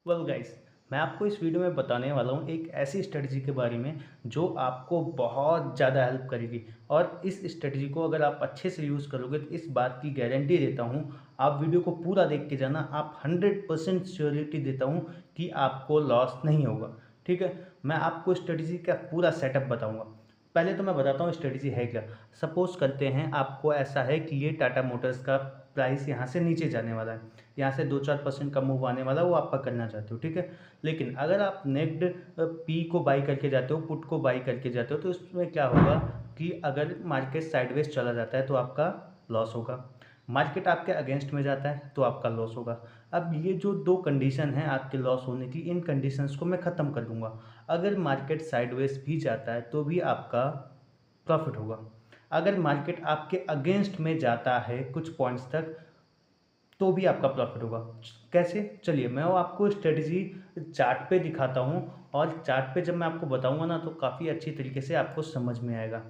Well guys, मैं आपको इस वीडियो में बताने वाला हूँ एक ऐसी स्ट्रेटजी के बारे में जो आपको बहुत ज़्यादा हेल्प करेगी। और इस स्ट्रेटजी को अगर आप अच्छे से यूज़ करोगे तो इस बात की गारंटी देता हूँ, आप वीडियो को पूरा देख के जाना, आप 100% श्योरिटी देता हूँ कि आपको लॉस नहीं होगा। ठीक है, मैं आपको स्ट्रेटजी का पूरा सेटअप बताऊँगा। पहले तो मैं बताता हूँ स्ट्रेटजी है क्या। सपोज़ करते हैं आपको ऐसा है कि ये टाटा मोटर्स का प्राइस यहाँ से नीचे जाने वाला है, यहाँ से 2-4% का मूव आने वाला है, वो आप पकड़ना चाहते हो, ठीक है। लेकिन अगर आप नेक्ड पी को बाई करके जाते हो, पुट को बाई करके जाते हो, तो इसमें क्या होगा कि अगर मार्केट साइडवेज चला जाता है तो आपका लॉस होगा, मार्केट आपके अगेंस्ट में जाता है तो आपका लॉस होगा। अब ये जो दो कंडीशन है आपके लॉस होने की, इन कंडीशंस को मैं ख़त्म कर दूंगा। अगर मार्केट साइडवेज भी जाता है तो भी आपका प्रॉफिट होगा। अगर मार्केट आपके अगेंस्ट में जाता है कुछ पॉइंट्स तक तो भी आपका प्रॉफिट होगा। कैसे? चलिए मैं वो आपको स्ट्रेटजी चार्ट पे दिखाता हूँ, और चार्ट पे जब मैं आपको बताऊँगा ना तो काफ़ी अच्छी तरीके से आपको समझ में आएगा।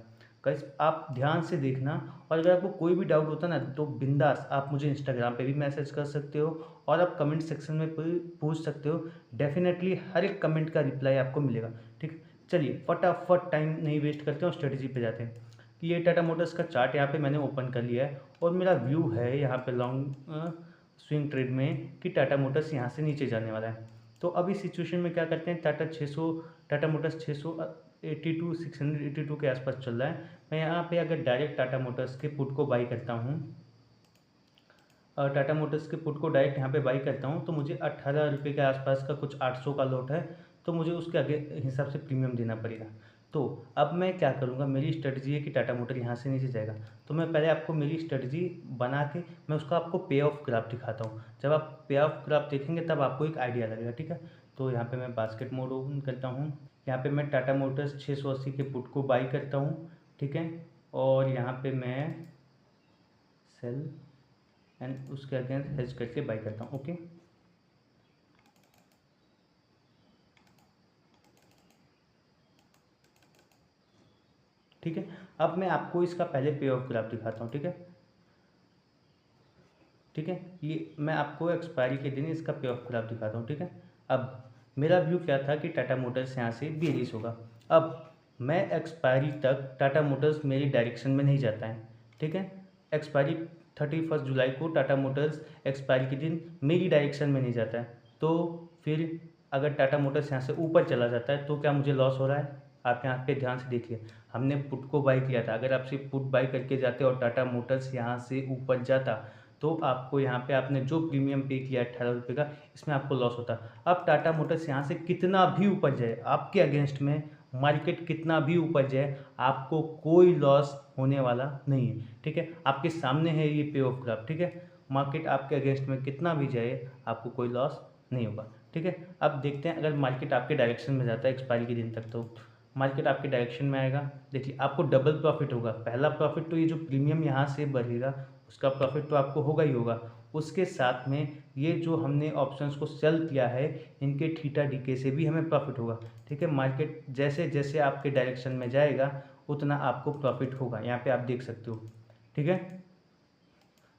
गाइस आप ध्यान से देखना, और अगर आपको कोई भी डाउट होता है ना तो बिंदास आप मुझे इंस्टाग्राम पे भी मैसेज कर सकते हो, और आप कमेंट सेक्शन में भी पूछ सकते हो। डेफ़िनेटली हर एक कमेंट का रिप्लाई आपको मिलेगा। ठीक है? चलिए फटाफट टाइम नहीं वेस्ट करते हैं और स्ट्रेटजी पे जाते हैं। कि ये टाटा मोटर्स का चार्ट यहाँ पे मैंने ओपन कर लिया है, और मेरा व्यू है यहाँ पे लॉन्ग स्विंग ट्रेड में कि टाटा मोटर्स यहाँ से नीचे जाने वाला है। तो अब इस सिचुएशन में क्या करते हैं, टाटा मोटर्स 682 682 के आसपास चल रहा है। मैं यहाँ पे अगर डायरेक्ट टाटा मोटर्स के पुट को बाई करता हूँ, टाटा मोटर्स के पुट को डायरेक्ट यहाँ पे बाई करता हूँ, तो मुझे 18 रुपये के आसपास का कुछ 800 का लॉट है, तो मुझे उसके आगे हिसाब से प्रीमियम देना पड़ेगा। तो अब मैं क्या करूँगा, मेरी स्ट्रेटजी है कि टाटा मोटर यहाँ से नीचे जाएगा। तो मैं पहले आपको मेरी स्ट्रेटजी बना के मैं उसका आपको पे ऑफ ग्राफ दिखाता हूँ। जब आप पे ऑफ ग्राफ देखेंगे तब आपको एक आइडिया लगेगा, ठीक है। तो यहाँ पे मैं बास्केट मोड ओपन करता हूँ, यहाँ पे मैं टाटा मोटर्स 680 के पुट को बाई करता हूँ, ठीक है। और यहाँ पे मैं सेल एंड उसके अगेंस्ट हेज करके बाई करता हूँ, ओके। ठीक है, अब मैं आपको इसका पहले पे ऑफ ग्राफ दिखाता हूँ, ठीक है। ठीक है, ये मैं आपको एक्सपायरी के दिन इसका पे ऑफ ग्राफ दिखाता हूँ, ठीक है। अब मेरा व्यू क्या था कि टाटा मोटर्स यहाँ से बेरिश होगा। अब मैं एक्सपायरी तक टाटा मोटर्स मेरी डायरेक्शन में नहीं जाता है, ठीक है। एक्सपायरी 31 जुलाई को टाटा मोटर्स एक्सपायरी के दिन मेरी डायरेक्शन में नहीं जाता है, तो फिर अगर टाटा मोटर्स यहाँ से ऊपर चला जाता है तो क्या मुझे लॉस हो रहा है? आप यहाँ पे ध्यान से देखिए, हमने पुट को बाई किया था। अगर आप सिर्फ पुट बाई करके जाते और टाटा मोटर्स यहाँ से ऊपर जाता तो आपको यहाँ पे आपने जो प्रीमियम पे किया 18 रुपये का, इसमें आपको लॉस होता। अब टाटा मोटर्स यहाँ से कितना भी ऊपर जाए आपके अगेंस्ट में, मार्केट कितना भी ऊपर जाए, आपको कोई लॉस होने वाला नहीं है, ठीक है। आपके सामने है ये पे ऑफ ग्राफ, ठीक है। मार्केट आपके अगेंस्ट में कितना भी जाए आपको कोई लॉस नहीं होगा, ठीक है। अब देखते हैं अगर मार्केट आपके डायरेक्शन में जाता है एक्सपायरी के दिन तक, तो मार्केट आपके डायरेक्शन में आएगा। देखिए आपको डबल प्रॉफिट होगा। पहला प्रॉफिट तो ये जो प्रीमियम यहाँ से बढ़ेगा उसका प्रॉफिट तो आपको होगा ही होगा, उसके साथ में ये जो हमने ऑप्शंस को सेल किया है इनके थीटा डीके से भी हमें प्रॉफिट होगा, ठीक है। मार्केट जैसे जैसे आपके डायरेक्शन में जाएगा उतना आपको प्रॉफिट होगा, यहाँ पे आप देख सकते हो, ठीक है।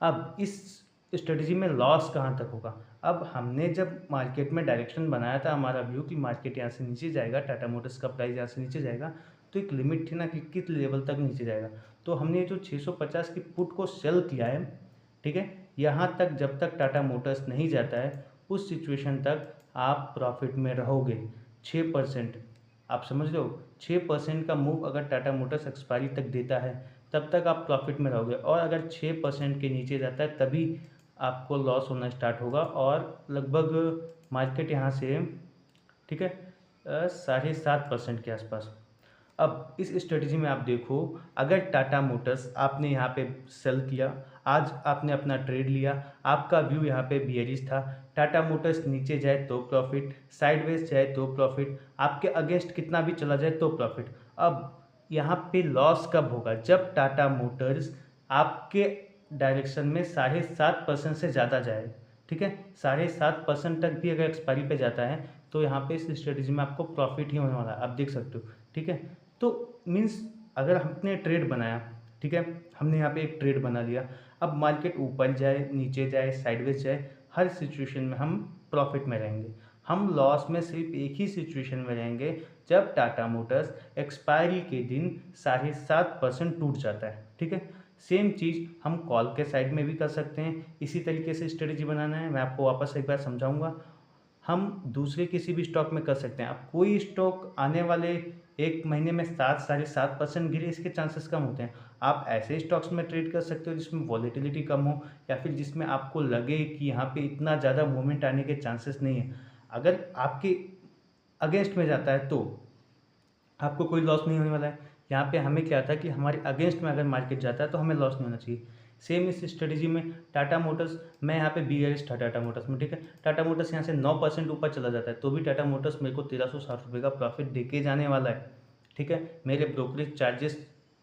अब इस स्ट्रेटजी में लॉस कहाँ तक होगा? अब हमने जब मार्केट में डायरेक्शन बनाया था, हमारा व्यू कि मार्केट यहाँ से नीचे जाएगा, टाटा मोटर्स का प्राइस यहाँ से नीचे जाएगा, तो एक लिमिट थी ना कि किस लेवल तक नीचे जाएगा। तो हमने जो 650 की पुट को सेल किया है, ठीक है, यहाँ तक जब तक टाटा मोटर्स नहीं जाता है उस सिचुएशन तक आप प्रॉफिट में रहोगे। 6%, आप समझ लो 6% का मूव अगर टाटा मोटर्स एक्सपायरी तक देता है तब तक आप प्रॉफिट में रहोगे, और अगर 6% के नीचे जाता है तभी आपको लॉस होना स्टार्ट होगा। और लगभग मार्केट यहाँ से, ठीक है, 7.5% के आसपास। अब इस स्ट्रेटजी में आप देखो, अगर टाटा मोटर्स आपने यहाँ पे सेल किया, आज आपने अपना ट्रेड लिया, आपका व्यू यहाँ पे बियरिश था, टाटा मोटर्स नीचे जाए तो प्रॉफिट, साइडवेज जाए तो प्रॉफिट, आपके अगेंस्ट कितना भी चला जाए तो प्रॉफिट। अब यहाँ पे लॉस कब होगा? जब टाटा मोटर्स आपके डायरेक्शन में 7.5% से ज़्यादा जाए, ठीक है। 7.5% तक भी अगर एक्सपायरी पे जाता है तो यहाँ पे इस स्ट्रेटजी में आपको प्रॉफिट ही होने वाला है, आप देख सकते हो, ठीक है। तो मीन्स अगर हमने ट्रेड बनाया, ठीक है, हमने यहाँ पे एक ट्रेड बना लिया, अब मार्केट ऊपर जाए नीचे जाए साइडवेज जाए, हर सिचुएशन में हम प्रॉफिट में रहेंगे। हम लॉस में सिर्फ एक ही सिचुएशन में रहेंगे जब टाटा मोटर्स एक्सपायरी के दिन 7.5% टूट जाता है, ठीक है। सेम चीज़ हम कॉल के साइड में भी कर सकते हैं। इसी तरीके से स्ट्रेटजी बनाना है, मैं आपको वापस एक बार समझाऊंगा। हम दूसरे किसी भी स्टॉक में कर सकते हैं। अब कोई स्टॉक आने वाले एक महीने में 7-7.5% गिरे, इसके चांसेस कम होते हैं। आप ऐसे स्टॉक्स में ट्रेड कर सकते हो जिसमें वॉलेटिलिटी कम हो, या फिर जिसमें आपको लगे कि यहाँ पे इतना ज़्यादा मूवमेंट आने के चांसेस नहीं है। अगर आपके अगेंस्ट में जाता है तो आपको कोई लॉस नहीं होने वाला है। यहाँ पे हमें क्या था कि हमारे अगेंस्ट में अगर मार्केट जाता है तो हमें लॉस नहीं होना चाहिए। सेम इस स्ट्रेटजी में टाटा मोटर्स, मैं यहाँ पे बीयरिश था टाटा मोटर्स में, ठीक है। टाटा मोटर्स यहाँ से 9% ऊपर चला जाता है तो भी टाटा मोटर्स मेरे को 1360 रुपये का प्रॉफिट देके जाने वाला है, ठीक है। मेरे ब्रोकरेज चार्जेस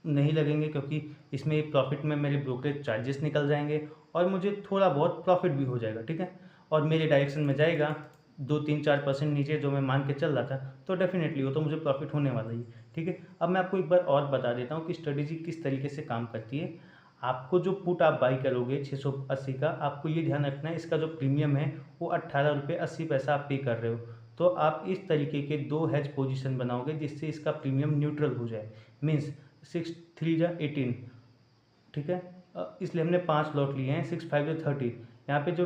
नहीं लगेंगे क्योंकि इसमें प्रॉफिट में मेरे ब्रोकरेज चार्जेस निकल जाएंगे और मुझे थोड़ा बहुत प्रॉफिट भी हो जाएगा, ठीक है। और मेरे डायरेक्शन में जाएगा 2-3-4% नीचे जो मैं मान के चल रहा था, तो डेफिनेटली वो तो मुझे प्रॉफिट होने वाला ही, ठीक है। अब मैं आपको एक बार और बता देता हूँ कि स्ट्रेटेजी किस तरीके से काम करती है। आपको जो पुट आप बाई करोगे 680 का, आपको ये ध्यान रखना है इसका जो प्रीमियम है वो 18 रुपये 80 पैसा आप पे कर रहे हो। तो आप इस तरीके के 2 हेज पोजीशन बनाओगे जिससे इसका प्रीमियम न्यूट्रल हो जाए, मीन्स 6×3=18, ठीक है। इसलिए हमने 5 लॉट लिए हैं, 6×5=30। यहाँ पे जो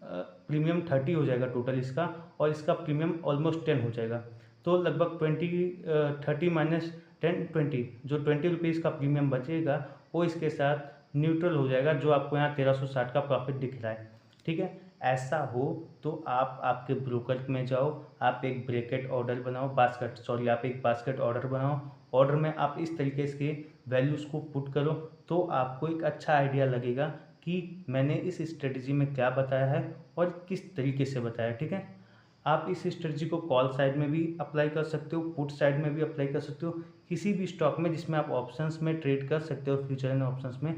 प्रीमियम 30 हो जाएगा टोटल इसका, और इसका प्रीमियम ऑलमोस्ट 10 हो जाएगा। तो लगभग 30 - 10 20, जो 20 रुपीज़ का प्रीमियम बचेगा वो इसके साथ न्यूट्रल हो जाएगा, जो आपको यहाँ 1360 का प्रॉफिट दिख रहा है, ठीक है। ऐसा हो तो आप आपके ब्रोकर में जाओ, आप एक ब्रैकेट ऑर्डर बनाओ, आप एक बास्केट ऑर्डर बनाओ। ऑर्डर में आप इस तरीके से वैल्यूज़ को पुट करो तो आपको एक अच्छा आइडिया लगेगा कि मैंने इस स्ट्रेटजी में क्या बताया है और किस तरीके से बताया, ठीक है। आप इस स्ट्रेटजी को कॉल साइड में भी अप्लाई कर सकते हो, पुट साइड में भी अप्लाई कर सकते हो, किसी भी स्टॉक में जिसमें आप ऑप्शंस में ट्रेड कर सकते हो, फ्यूचर एंड ऑप्शंस में,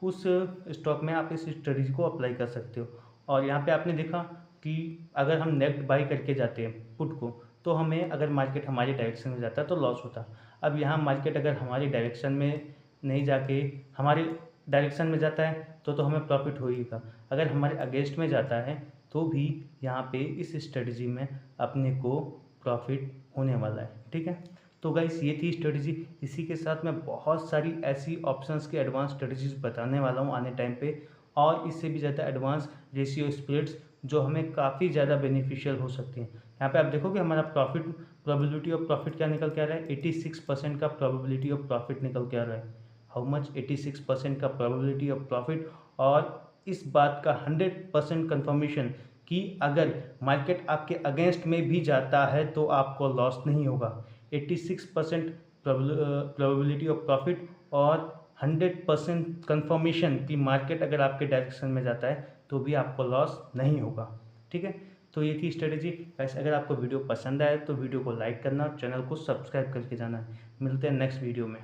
उस स्टॉक में आप इस स्ट्रेटजी को अप्लाई कर सकते हो। और यहाँ पे आपने देखा कि अगर हम नेट बाई करके जाते हैं पुट को, तो हमें अगर मार्केट हमारे डायरेक्शन में जाता है तो लॉस होता। अब यहाँ मार्केट अगर हमारी डायरेक्शन में नहीं जाके हमारे डायरेक्शन में जाता है तो हमें प्रॉफिट होगा। अगर हमारे अगेंस्ट में जाता है तो भी यहाँ पे इस स्ट्रेटजी में अपने को प्रॉफिट होने वाला है, ठीक है। तो गाइस ये थी स्ट्रेटजी। इसी के साथ मैं बहुत सारी ऐसी ऑप्शंस के एडवांस स्ट्रेटजीज बताने वाला हूँ आने टाइम पे, और इससे भी ज़्यादा एडवांस रेशियो स्प्लिट्स जो हमें काफ़ी ज़्यादा बेनिफिशियल हो सकती हैं। यहाँ पे आप देखोगे हमारा प्रोबेबिलिटी ऑफ प्रॉफिट क्या निकल के आ रहा है, 86% का प्रोबेबिलिटी ऑफ प्रॉफिट निकल के आ रहा है। How much? 86% का प्रोबेबिलिटी ऑफ प्रॉफिट। और इस बात का 100% कन्फर्मेशन कि अगर मार्केट आपके अगेंस्ट में भी जाता है तो आपको लॉस नहीं होगा। 86% प्रोबेबिलिटी ऑफ प्रॉफिट और 100% कन्फर्मेशन कि मार्केट अगर आपके डायरेक्शन में जाता है तो भी आपको लॉस नहीं होगा, ठीक है। तो ये थी स्ट्रेटजी। वैसे अगर आपको वीडियो पसंद आए तो वीडियो को लाइक करना और चैनल को सब्सक्राइब करके जाना। मिलते हैं नेक्स्ट वीडियो में।